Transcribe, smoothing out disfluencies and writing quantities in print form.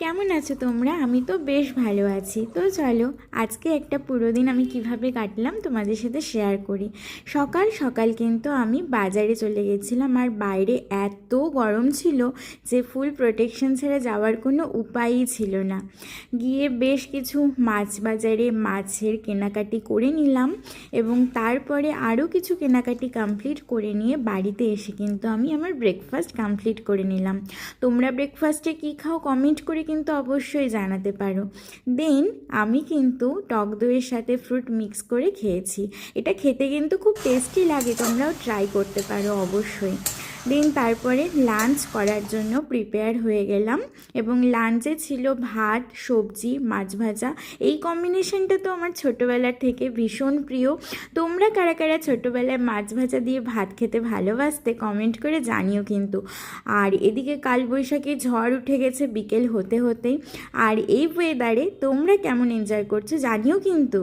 কেমন আছো তোমরা? আমি তো বেশ ভালো আছি। তো চলো আজকে একটা পুরো দিন আমি কিভাবে কাটলাম তোমাদের সাথে শেয়ার করি। সকাল সকাল কিন্তু আমি বাজারে চলে গেছিলাম, আর বাইরে এত গরম ছিল যে ফুল প্রোটেকশন ছাড়া যাওয়ার কোনো উপায়ই ছিল না। গিয়ে বেশ কিছু মাছ বাজারে মাছের কেনাকাটি করে নিলাম, এবং তারপরে আরও কিছু কেনাকাটি কমপ্লিট করে নিয়ে বাড়িতে এসে কিন্তু আমি আমার ব্রেকফাস্ট কমপ্লিট করে নিলাম। তোমরা ব্রেকফাস্টে কী খাও কমেন্ট করে কিন্তু অবশ্যই জানাতে পারো। দেন আমি কিন্তু টক দইয়ের সাথে ফ্রুট মিক্স করে খেয়েছি। এটা খেতে কিন্তু খুব টেস্টি লাগে, তোমরাও ট্রাই করতে পারো অবশ্যই। দেন তারপরে লাঞ্চ করার জন্য প্রিপেয়ার হয়ে গেলাম, এবং লাঞ্চে ছিল ভাত, সবজি, মাছ ভাজা। এই কম্বিনেশনটা তো আমার ছোটোবেলার থেকে ভীষণ প্রিয়। তোমরা কারা কারা ছোটোবেলায় মাছ ভাজা দিয়ে ভাত খেতে ভালোবাসতে কমেন্ট করে জানিও কিন্তু। আর এদিকে কালবৈশাখী ঝড় উঠে গেছে বিকেল হতে হতেই। আর এই ওয়েদারে তোমরা কেমন এনজয় করছো জানিও কিন্তু।